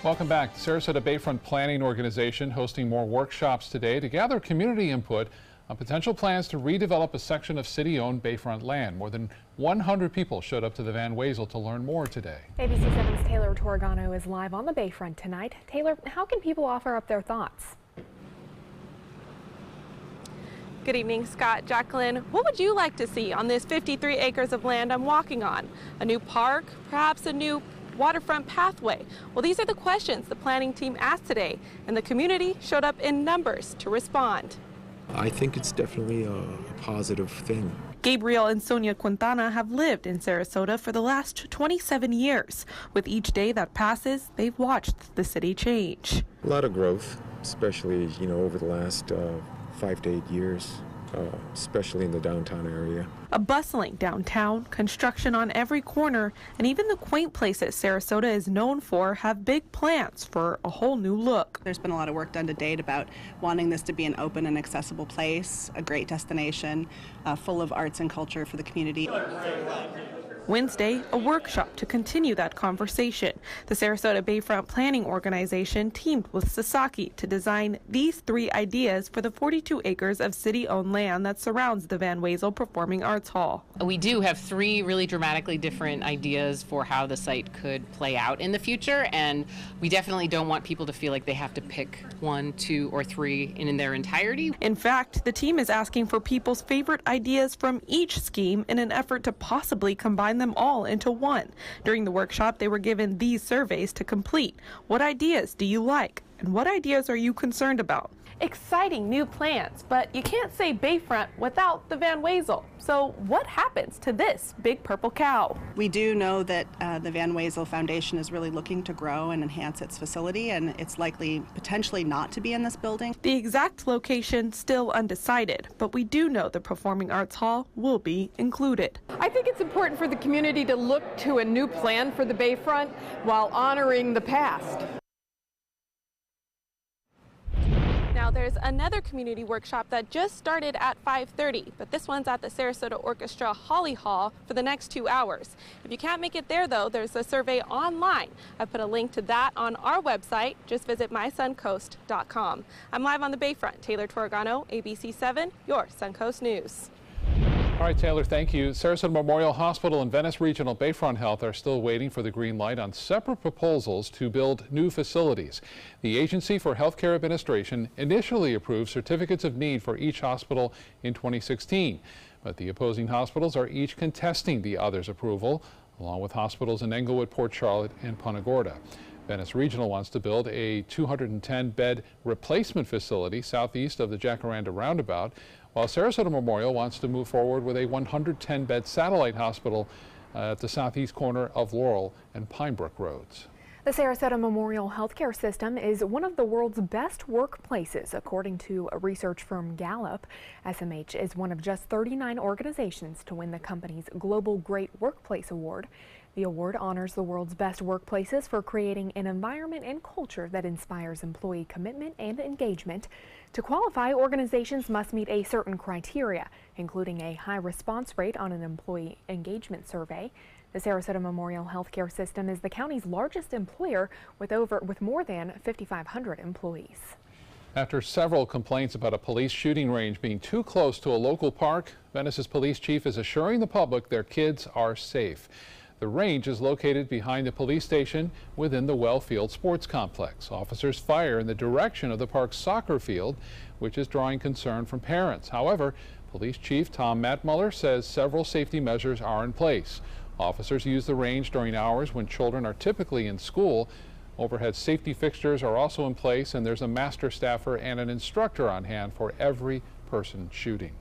Welcome back. The Sarasota Bayfront Planning Organization hosting more workshops today to gather community input on potential plans to redevelop a section of city-owned Bayfront land. More than 100 people showed up to the Van Wezel to learn more today. ABC 7's Taylor Toragano is live on the Bayfront tonight. Taylor, how can people offer up their thoughts? Good evening, Scott. Jacqueline, what would you like to see on this 53 acres of land I'm walking on? A new park, perhaps a new waterfront pathway? Well, these are the questions the planning team asked today, and the community showed up in numbers to respond. I think it's definitely a positive thing. Gabriel and Sonia Quintana have lived in Sarasota for the last 27 years. With each day that passes, they've watched the city change. A lot of growth, especially, over the last 5 to 8 years, especially in the downtown area. A bustling downtown, construction on every corner, and even the quaint places Sarasota is known for have big plans for a whole new look. There's been a lot of work done to date about wanting this to be an open and accessible place, a great destination, full of arts and culture for the community. Wednesday, a workshop to continue that conversation. The Sarasota Bayfront Planning Organization teamed with Sasaki to design these 3 ideas for the 42 acres of city-owned land that surrounds the Van Wezel Performing Arts Hall. We do have 3 really dramatically different ideas for how the site could play out in the future, and we definitely don't want people to feel like they have to pick 1, 2, or 3 in their entirety. In fact, the team is asking for people's favorite ideas from each scheme in an effort to possibly combine them all into one. During the workshop, they were given these surveys to complete. What ideas do you like? And what ideas are you concerned about? Exciting new plans, but you can't say Bayfront without the Van Wezel. So what happens to this big purple cow? We do know that the Van Wezel Foundation is really looking to grow and enhance its facility, and it's likely potentially not to be in this building. The exact location still undecided, but we do know the Performing Arts Hall will be included. I think it's important for the community to look to a new plan for the Bayfront while honoring the past. Now there's another community workshop that just started at 5:30, but this one's at the Sarasota Orchestra Holly Hall for the next 2 hours. If you can't make it there though, there's a survey online. I put a link to that on our website. Just visit mysuncoast.com. I'm live on the Bayfront. Taylor Toragano, ABC 7, your Suncoast News. All right, Taylor, thank you. Sarasota Memorial Hospital and Venice Regional Bayfront Health are still waiting for the green light on separate proposals to build new facilities. The Agency for Healthcare Administration initially approved certificates of need for each hospital in 2016, but the opposing hospitals are each contesting the other's approval, along with hospitals in Englewood, Port Charlotte, and Punta Gorda. Venice Regional wants to build a 210-bed replacement facility southeast of the Jacaranda Roundabout, while Sarasota Memorial wants to move forward with a 110-bed satellite hospital at the southeast corner of Laurel and Pinebrook Roads. The Sarasota Memorial Healthcare System is one of the world's best workplaces, according to a research firm Gallup. SMH is one of just 39 organizations to win the company's Global Great Workplace Award. The award honors the world's best workplaces for creating an environment and culture that inspires employee commitment and engagement. To qualify, organizations must meet a certain criteria, including a high response rate on an employee engagement survey. The Sarasota Memorial Healthcare System is the county's largest employer with more than 5,500 employees. After several complaints about a police shooting range being too close to a local park, Venice's police chief is assuring the public their kids are safe. The range is located behind the police station within the Wellfield Sports Complex. Officers fire in the direction of the park's soccer field, which is drawing concern from parents. However, Police Chief Tom Mattmuller says several safety measures are in place. Officers use the range during hours when children are typically in school. Overhead safety fixtures are also in place, and there's a master staffer and an instructor on hand for every person shooting.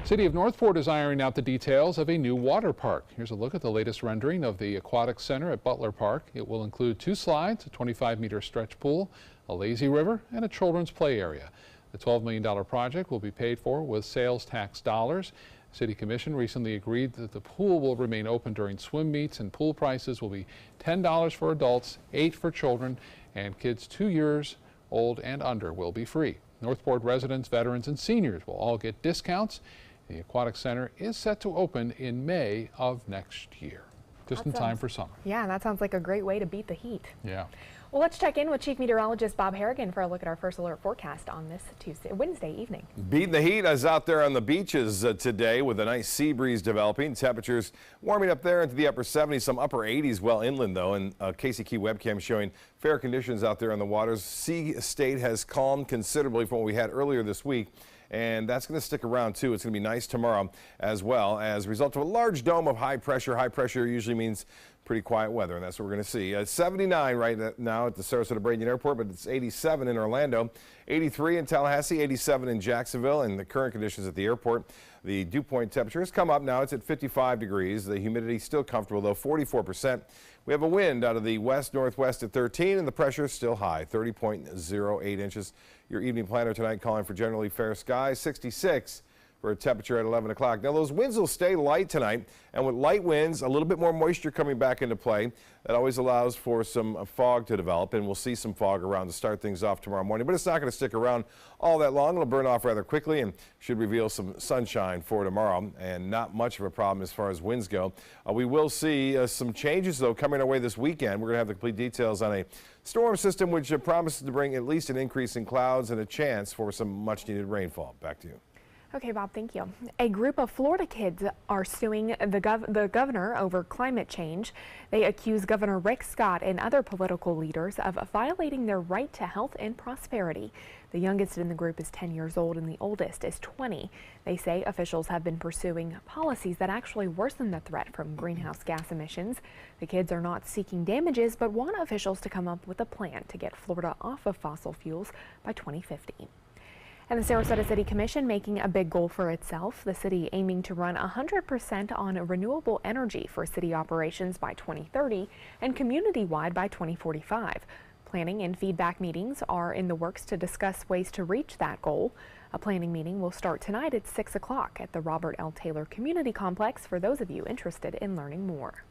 City of Northport is ironing out the details of a new water park. Here's a look at the latest rendering of the Aquatic Center at Butler Park. It will include 2 slides, a 25-meter stretch pool, a lazy river, and a children's play area. The $12 million project will be paid for with sales tax dollars. City Commission recently agreed that the pool will remain open during swim meets, and pool prices will be $10 for adults, $8 for children, and kids 2 years old and under will be free. Northport residents, veterans, and seniors will all get discounts. The Aquatic Center is set to open in May of next year. Just in time for summer. Yeah, that sounds like a great way to beat the heat. Yeah. Well, let's check in with Chief Meteorologist Bob Harrigan for a look at our first alert forecast on this Wednesday evening. Beating the heat is out there on the beaches today with a nice sea breeze developing. Temperatures warming up there into the upper 70s, some upper 80s well inland though. And Casey Key webcam showing fair conditions out there on the waters. Sea state has calmed considerably from what we had earlier this week. And that's going to stick around too. It's going to be nice tomorrow as well as a result of a large dome of high pressure. High pressure usually means pretty quiet weather, and that's what we're going to see. 79 right now at the Sarasota Braden Airport, but it's 87 in Orlando, 83 in Tallahassee, 87 in Jacksonville, and the current conditions at the airport. The dew point temperature has come up now. It's at 55 degrees. The humidity still comfortable, though, 44%. We have a wind out of the west-northwest at 13, and the pressure is still high, 30.08 inches. Your evening planner tonight calling for generally fair skies, 66 for a temperature at 11 o'clock. Now, those winds will stay light tonight, and with light winds, a little bit more moisture coming back into play. That always allows for some fog to develop, and we'll see some fog around to start things off tomorrow morning. But it's not going to stick around all that long. It'll burn off rather quickly and should reveal some sunshine for tomorrow, and not much of a problem as far as winds go. We will see some changes, though, coming our way this weekend. We're going to have the complete details on a storm system which promises to bring at least an increase in clouds and a chance for some much-needed rainfall. Back to you. Okay, Bob, thank you. A group of Florida kids are suing the governor over climate change. They accuse Governor Rick Scott and other political leaders of violating their right to health and prosperity. The youngest in the group is 10 years old and the oldest is 20. They say officials have been pursuing policies that actually worsen the threat from greenhouse gas emissions. The kids are not seeking damages, but want officials to come up with a plan to get Florida off of fossil fuels by 2050. And the Sarasota City Commission making a big goal for itself. The city aiming to run 100% on renewable energy for city operations by 2030 and community-wide by 2045. Planning and feedback meetings are in the works to discuss ways to reach that goal. A planning meeting will start tonight at 6 o'clock at the Robert L. Taylor Community Complex for those of you interested in learning more.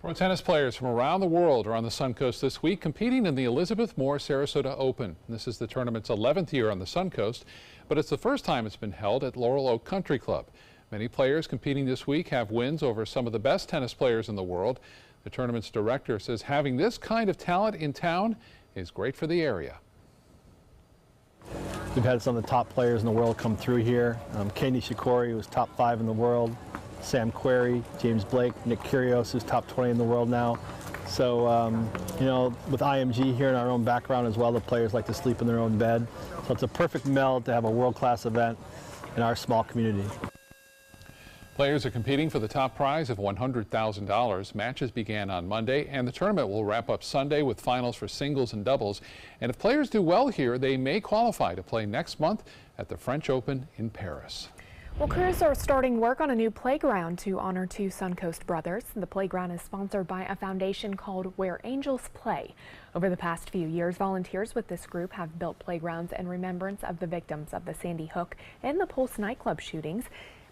Pro tennis players from around the world are on the Suncoast this week competing in the Elizabeth Moore Sarasota Open. This is the tournament's 11th year on the Suncoast, but it's the first time it's been held at Laurel Oak Country Club. Many players competing this week have wins over some of the best tennis players in the world. The tournament's director says having this kind of talent in town is great for the area. We've had some of the top players in the world come through here. Kei Nishikori, who's top 5 in the world. Sam Querrey, James Blake, Nick Kyrgios, who's top 20 in the world now. So, you know, with IMG here in our own background as well, the players like to sleep in their own bed. So it's a perfect meld to have a world-class event in our small community. Players are competing for the top prize of $100,000. Matches began on Monday, and the tournament will wrap up Sunday with finals for singles and doubles. And if players do well here, they may qualify to play next month at the French Open in Paris. Well, crews are starting work on a new playground to honor 2 Suncoast brothers. The playground is sponsored by a foundation called Where Angels Play. Over the past few years, volunteers with this group have built playgrounds in remembrance of the victims of the Sandy Hook and the Pulse nightclub shootings.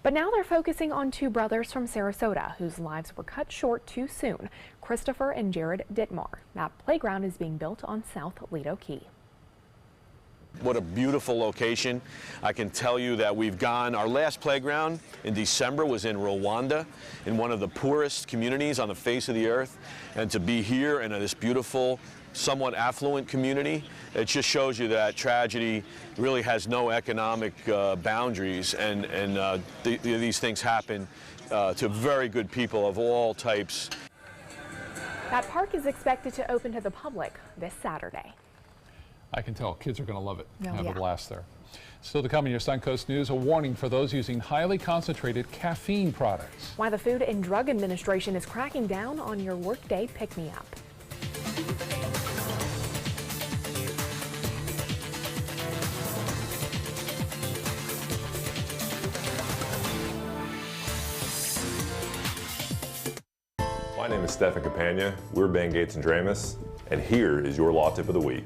But now they're focusing on 2 brothers from Sarasota whose lives were cut short too soon, Christopher and Jared Dittmar. That playground is being built on South Lido Key. What a beautiful location. I can tell you that we've gone, our last playground in December was in Rwanda, in one of the poorest communities on the face of the earth. And to be here in this beautiful, somewhat affluent community, it just shows you that tragedy really has no economic boundaries, and these things happen to very good people of all types. That park is expected to open to the public this Saturday. I can tell kids are going to love it. Oh, Have yeah. a blast there. Still to come in your Suncoast News, a warning for those using highly concentrated caffeine products. Why the Food and Drug Administration is cracking down on your workday pick-me-up. My name is Stefan Campagna. We're Ben Gates and Dramus, and here is your law tip of the week.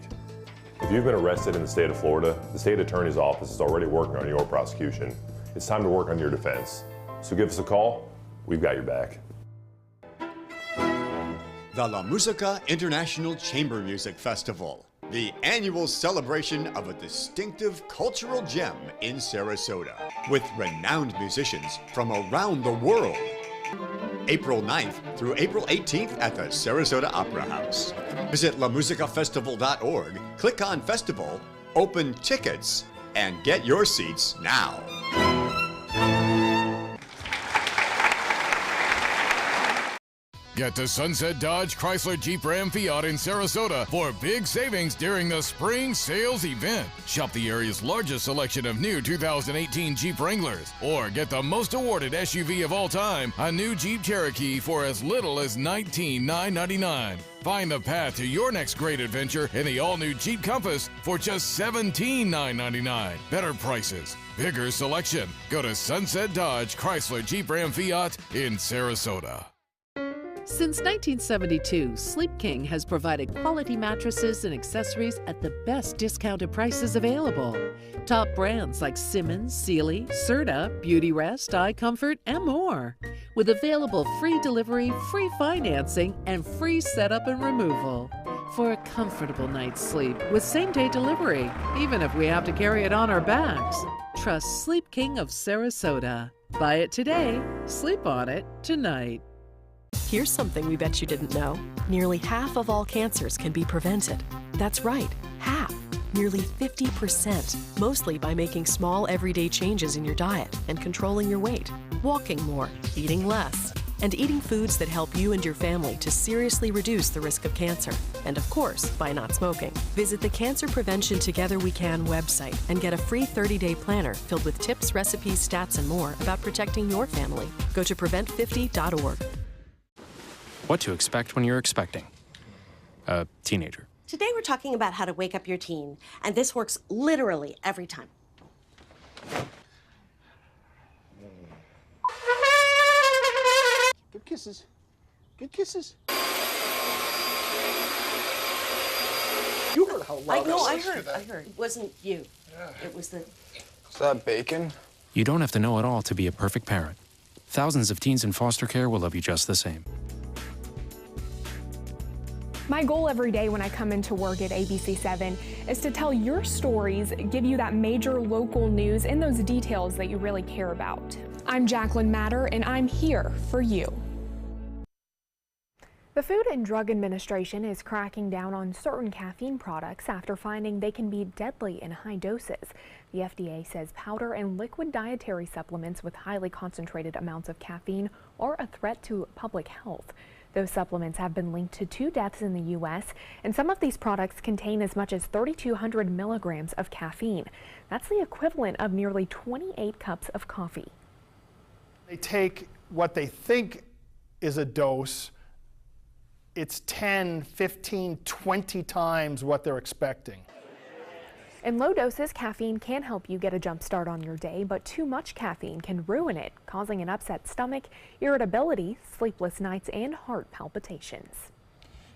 If you've been arrested in the state of Florida, the state attorney's office is already working on your prosecution. It's time to work on your defense. So give us a call. We've got your back. The La Musica International Chamber Music Festival, the annual celebration of a distinctive cultural gem in Sarasota, with renowned musicians from around the world. April 9th through April 18th at the Sarasota Opera House. Visit lamusicafestival.org, click on Festival, open tickets, and get your seats now. Get to Sunset Dodge Chrysler Jeep Ram Fiat in Sarasota for big savings during the spring sales event. Shop the area's largest selection of new 2018 Jeep Wranglers, or get the most awarded SUV of all time, a new Jeep Cherokee, for as little as $19,999. Find the path to your next great adventure in the all-new Jeep Compass for just $17,999. Better prices, bigger selection. Go to Sunset Dodge Chrysler Jeep Ram Fiat in Sarasota. Since 1972, Sleep King has provided quality mattresses and accessories at the best discounted prices available. Top brands like Simmons, Sealy, Serta, Beautyrest, iComfort, and more. With available free delivery, free financing, and free setup and removal. For a comfortable night's sleep with same-day delivery, even if we have to carry it on our backs. Trust Sleep King of Sarasota. Buy it today, sleep on it tonight. Here's something we bet you didn't know. Nearly half of all cancers can be prevented. That's right, half. Nearly 50%, mostly by making small everyday changes in your diet and controlling your weight, walking more, eating less, and eating foods that help you and your family to seriously reduce the risk of cancer. And of course, by not smoking. Visit the Cancer Prevention Together We Can website and get a free 30-day planner filled with tips, recipes, stats, and more about protecting your family. Go to prevent50.org. What to expect when you're expecting a teenager. Today we're talking about how to wake up your teen, and this works literally every time. Good kisses. Good kisses. You heard how loud I heard. It wasn't you. Yeah. It was the... Is that bacon? You don't have to know it all to be a perfect parent. Thousands of teens in foster care will love you just the same. My goal every day when I come into work at ABC7 is to tell your stories, give you that major local news and those details that you really care about. I'm Jacqueline Matter, and I'm here for you. The Food and Drug Administration is cracking down on certain caffeine products after finding they can be deadly in high doses. The FDA says powder and liquid dietary supplements with highly concentrated amounts of caffeine are a threat to public health. Those supplements have been linked to 2 deaths in the U.S., and some of these products contain as much as 3,200 milligrams of caffeine. That's the equivalent of nearly 28 cups of coffee. They take what they think is a dose, it's 10, 15, 20 times what they're expecting. In low doses, caffeine can help you get a jump start on your day, but too much caffeine can ruin it, causing an upset stomach, irritability, sleepless nights, and heart palpitations.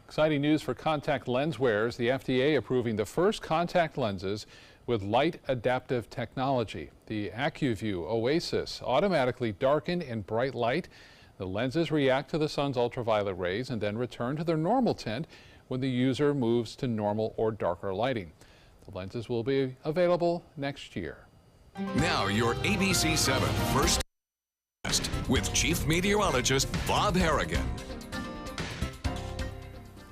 Exciting news for contact lens wearers. The FDA approving the first contact lenses with light adaptive technology. The AccuView Oasis automatically darken in bright light. The lenses react to the sun's ultraviolet rays and then return to their normal tint when the user moves to normal or darker lighting. The lenses will be available next year. Now your ABC7 First with Chief Meteorologist Bob Harrigan.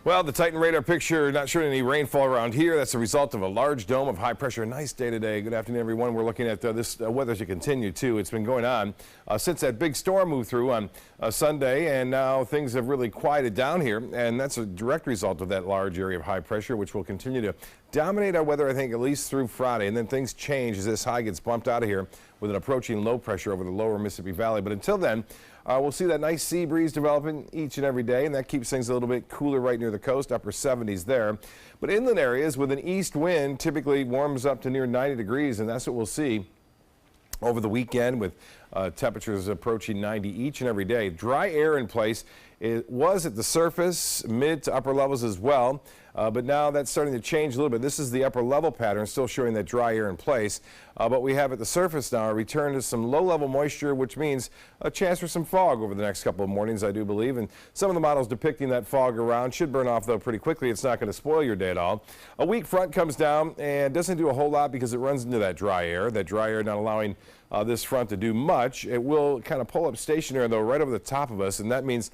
Well, the Titan radar picture not showing any rainfall around here. That's a result of a large dome of high pressure. Nice day today. Good afternoon, everyone. We're looking at this weather to continue, too. It's been going on since that big storm moved through on Sunday, and now things have really quieted down here, and that's a direct result of that large area of high pressure, which will continue to dominate our weather, I think, at least through Friday, and then things change as this high gets bumped out of here with an approaching low pressure over the lower Mississippi Valley. But until then, we'll see that nice sea breeze developing each and every day, and that keeps things a little bit cooler right near the coast, upper 70s there. But inland areas with an east wind typically warms up to near 90 degrees, and that's what we'll see over the weekend with temperatures approaching 90 each and every day. Dry air in place. It was at the surface, mid to upper levels as well. but now that's starting to change a little bit. This is the upper level pattern, still showing that dry air in place, but we have at the surface now a return to some low level moisture, which means a chance for some fog over the next couple of mornings, I do believe, and some of the models depicting that fog around should burn off though pretty quickly. It's not going to spoil your day at all. A weak front comes down and doesn't do a whole lot because it runs into that dry air not allowing this front to do much. It will kind of pull up stationary though right over the top of us, and that means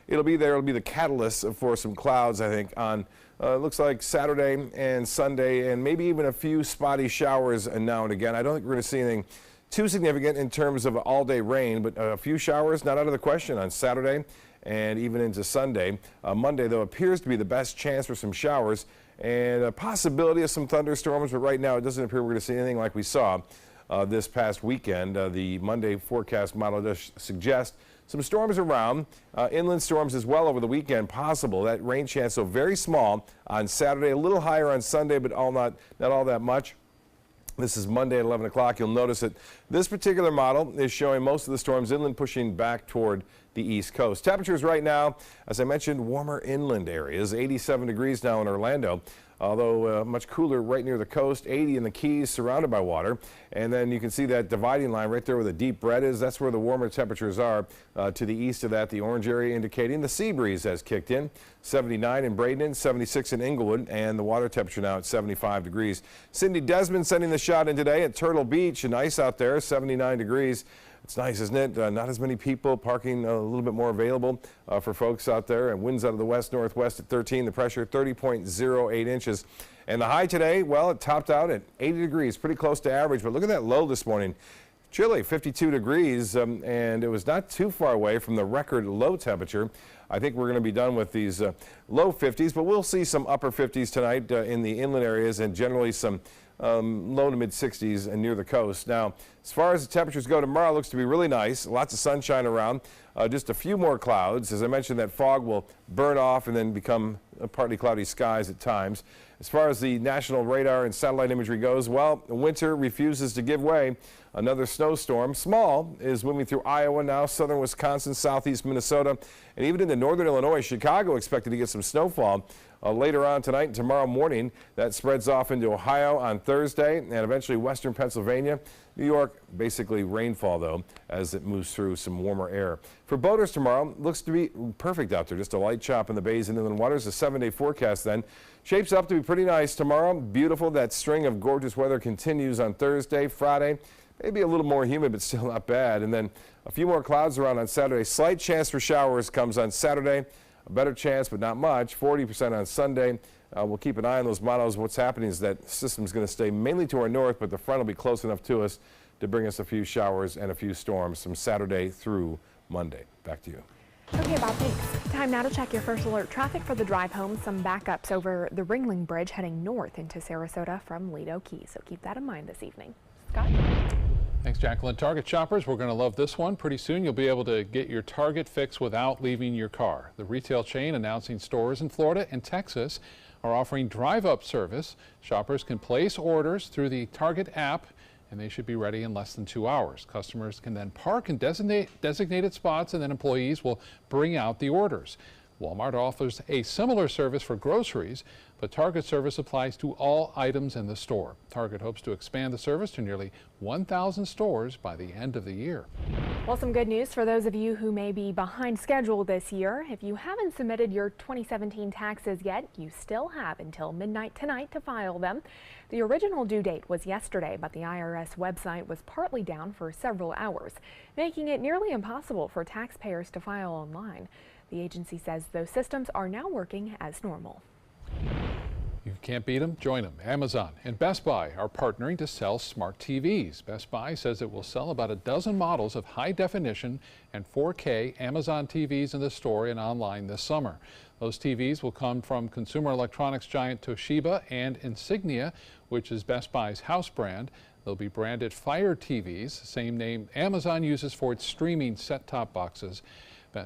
it'll be the catalyst for some clouds, I think, on looks like Saturday and Sunday, and maybe even a few spotty showers now and again. I don't think we're going to see anything too significant in terms of all-day rain, but a few showers not out of the question on Saturday and even into Sunday. Monday, though, appears to be the best chance for some showers and a possibility of some thunderstorms, but right now it doesn't appear we're going to see anything like we saw this past weekend. The Monday forecast model does suggest some storms around, inland storms as well over the weekend possible. That rain chance, so very small on Saturday, a little higher on Sunday, but not all that much. This is Monday at 11 o'clock. You'll notice that this particular model is showing most of the storms inland pushing back toward the east coast. Temperatures right now, as I mentioned, warmer inland areas, 87 degrees now in Orlando. Although much cooler right near the coast, 80 in the Keys, surrounded by water. And then you can see that dividing line right there where the deep red is. That's where the warmer temperatures are. To the east of that, the orange area indicating the sea breeze has kicked in. 79 in Bradenton, 76 in Inglewood, and the water temperature now at 75 degrees. Cindy Desmond sending the shot in today at Turtle Beach. Nice out there, 79 degrees. It's nice, isn't it? Not as many people, parking a little bit more available for folks out there. And winds out of the west-northwest at 13. The pressure 30.08 inches. And the high today, well, it topped out at 80 degrees, pretty close to average. But look at that low this morning. Chilly, 52 degrees, and it was not too far away from the record low temperature. I think we're going to be done with these low 50s, but we'll see some upper 50s tonight in the inland areas and generally some low to mid 60s and near the coast. Now, as far as the temperatures go tomorrow, it looks to be really nice. Lots of sunshine around. Just a few more clouds. As I mentioned, that fog will burn off and then become partly cloudy skies at times. As far as the national radar and satellite imagery goes, well, winter refuses to give way. Another snowstorm, small, is moving through Iowa now, southern Wisconsin, southeast Minnesota, and even into northern Illinois. Chicago expected to get some snowfall later on tonight and tomorrow morning. That spreads off into Ohio on Thursday and eventually western Pennsylvania. New York, basically rainfall, though, as it moves through some warmer air. For boaters tomorrow, looks to be perfect out there. Just a light chop in the bays and inland waters. A 7-day forecast then shapes up to be pretty nice tomorrow. Beautiful. That string of gorgeous weather continues on Thursday, Friday. Maybe a little more humid, but still not bad. And then a few more clouds around on Saturday. Slight chance for showers comes on Saturday. A better chance, but not much. 40% on Sunday. We'll keep an eye on those models. What's happening is that system's going to stay mainly to our north, but the front will be close enough to us to bring us a few showers and a few storms from Saturday through Monday. Back to you. Okay, Bob, thanks. Time now to check your first alert traffic for the drive home. Some backups over the Ringling Bridge heading north into Sarasota from Lido Key, so keep that in mind this evening. Scott? Thanks, Jacqueline. Target shoppers, we're going to love this one. Pretty soon you'll be able to get your Target fix without leaving your car. The retail chain announcing stores in Florida and Texas are offering drive-up service. Shoppers can place orders through the Target app, and they should be ready in less than 2 hours. Customers can then park in designated spots, and then employees will bring out the orders. Walmart offers a similar service for groceries, but Target service applies to all items in the store. Target hopes to expand the service to nearly 1,000 stores by the end of the year. Well, some good news for those of you who may be behind schedule this year. If you haven't submitted your 2017 taxes yet, you still have until midnight tonight to file them. The original due date was yesterday, but the IRS website was partly down for several hours, making it nearly impossible for taxpayers to file online. The agency says those systems are now working as normal. You can't beat them? Join them. Amazon and Best Buy are partnering to sell smart TVs. Best Buy says it will sell about a dozen models of high-definition and 4K Amazon TVs in the store and online this summer. Those TVs will come from consumer electronics giant Toshiba and Insignia, which is Best Buy's house brand. They'll be branded Fire TVs, same name Amazon uses for its streaming set-top boxes.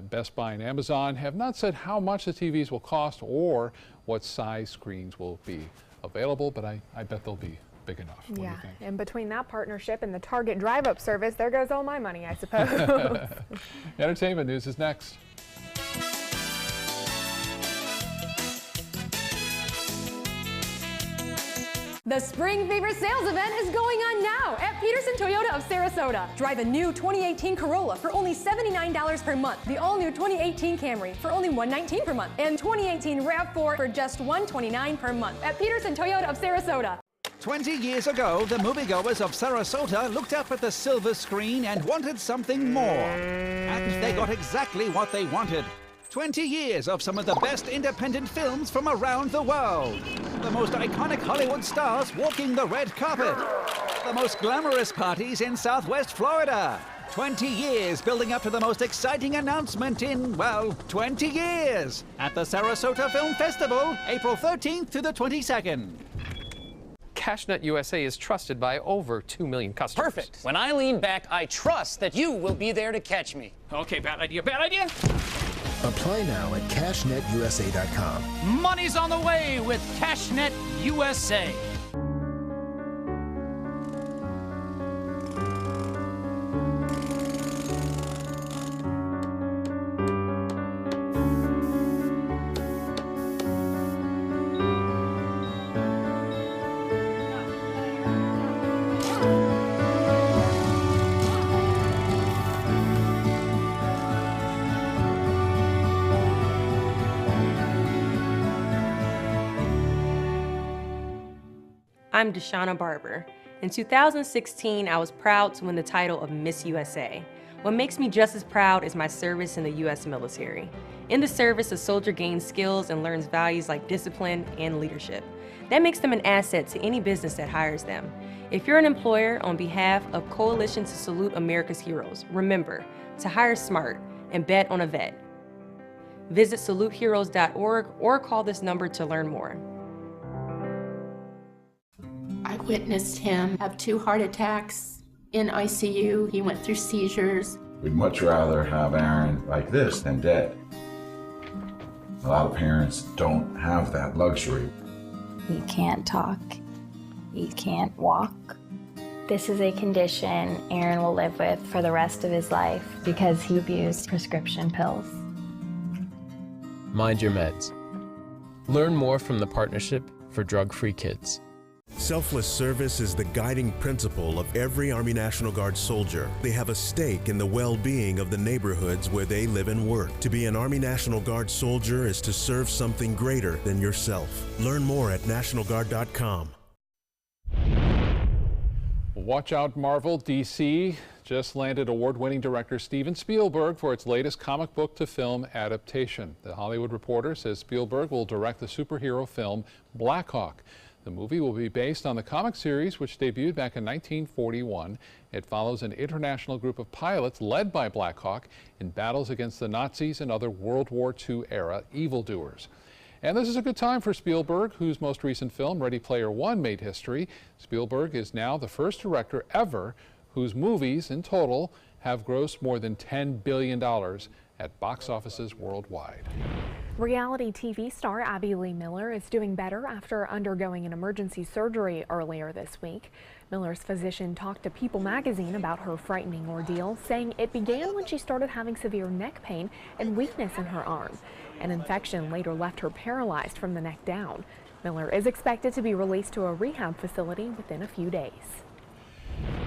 Best Buy and Amazon have not said how much the TVs will cost or what size screens will be available, but I bet they'll be big enough. What do you think? And between that partnership and the Target drive-up service, there goes all my money, I suppose. Entertainment news is next. The Spring Fever sales event is going on now at Peterson Toyota of Sarasota. Drive a new 2018 Corolla for only $79 per month. The all-new 2018 Camry for only $119 per month. And 2018 RAV4 for just $129 per month at Peterson Toyota of Sarasota. 20 years ago, the moviegoers of Sarasota looked up at the silver screen and wanted something more. And they got exactly what they wanted. 20 years of some of the best independent films from around the world. The most iconic Hollywood stars walking the red carpet. The most glamorous parties in Southwest Florida. 20 years building up to the most exciting announcement in, well, 20 years. At the Sarasota Film Festival, April 13th to the 22nd. CashNet USA is trusted by over 2 million customers. Perfect. When I lean back, I trust that you will be there to catch me. Okay, bad idea, bad idea. Apply now at CashNetUSA.com. Money's on the way with CashNet USA. I'm Deshauna Barber. In 2016, I was proud to win the title of Miss USA. What makes me just as proud is my service in the U.S. military. In the service, a soldier gains skills and learns values like discipline and leadership. That makes them an asset to any business that hires them. If you're an employer, on behalf of Coalition to Salute America's Heroes, remember to hire smart and bet on a vet. Visit saluteheroes.org or call this number to learn more. I witnessed him have 2 heart attacks in ICU. He went through seizures. We'd much rather have Aaron like this than dead. A lot of parents don't have that luxury. He can't talk. He can't walk. This is a condition Aaron will live with for the rest of his life because he abused prescription pills. Mind your meds. Learn more from the Partnership for Drug-Free Kids. Selfless service is the guiding principle of every Army National Guard soldier. They have a stake in the well-being of the neighborhoods where they live and work. To be an Army National Guard soldier is to serve something greater than yourself. Learn more at NationalGuard.com. Watch out, Marvel. DC just landed award-winning director Steven Spielberg for its latest comic book to film adaptation. The Hollywood Reporter says Spielberg will direct the superhero film Black Hawk. The movie will be based on the comic series, which debuted back in 1941. It follows an international group of pilots led by Black Hawk in battles against the Nazis and other World War II era evildoers. And this is a good time for Spielberg, whose most recent film, Ready Player One, made history. Spielberg is now the first director ever whose movies in total have grossed more than $10 billion at box offices worldwide. Reality TV star Abby Lee Miller is doing better after undergoing an emergency surgery earlier this week. Miller's physician talked to People magazine about her frightening ordeal, saying it began when she started having severe neck pain and weakness in her arm. An infection later left her paralyzed from the neck down. Miller is expected to be released to a rehab facility within a few days.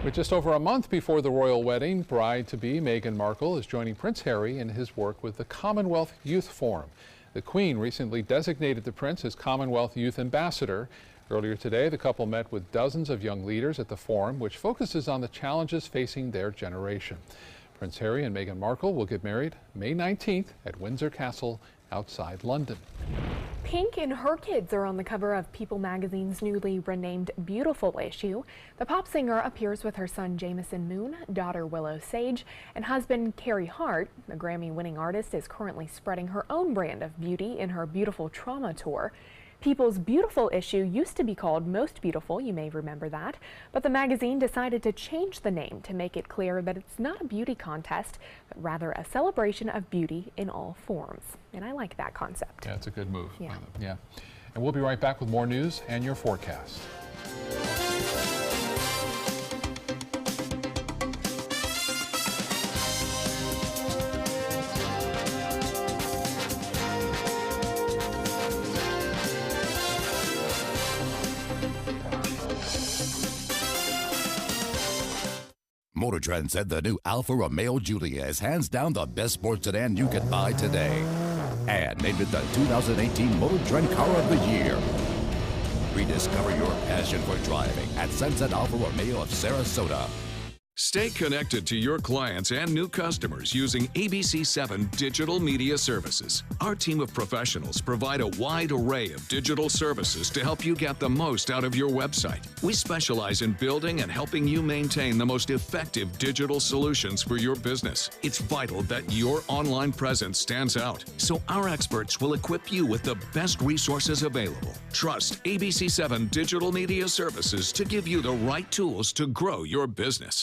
With just over a month before the royal wedding, bride-to-be Meghan Markle is joining Prince Harry in his work with the Commonwealth Youth Forum. The Queen recently designated the Prince as Commonwealth Youth Ambassador. Earlier today, the couple met with dozens of young leaders at the forum, which focuses on the challenges facing their generation. Prince Harry and Meghan Markle will get married May 19th at Windsor Castle outside London. Pink and her kids are on the cover of People magazine's newly renamed Beautiful issue. The pop singer appears with her son Jameson Moon, daughter Willow Sage, and husband Carey Hart. The Grammy-winning artist is currently spreading her own brand of beauty in her Beautiful Trauma tour. People's Beautiful issue used to be called Most Beautiful, you may remember that, but the magazine decided to change the name to make it clear that it's not a beauty contest, but rather a celebration of beauty in all forms. And I like that concept. Yeah, it's a good move. Yeah. Yeah. And we'll be right back with more news and your forecast. Motor Trend said the new Alfa Romeo Giulia is hands down the best sports sedan you can buy today. And named it the 2018 Motor Trend Car of the Year. Rediscover your passion for driving at Sunset Alfa Romeo of Sarasota. Stay connected to your clients and new customers using ABC7 Digital Media Services. Our team of professionals provide a wide array of digital services to help you get the most out of your website. We specialize in building and helping you maintain the most effective digital solutions for your business. It's vital that your online presence stands out, so our experts will equip you with the best resources available. Trust ABC7 Digital Media Services to give you the right tools to grow your business.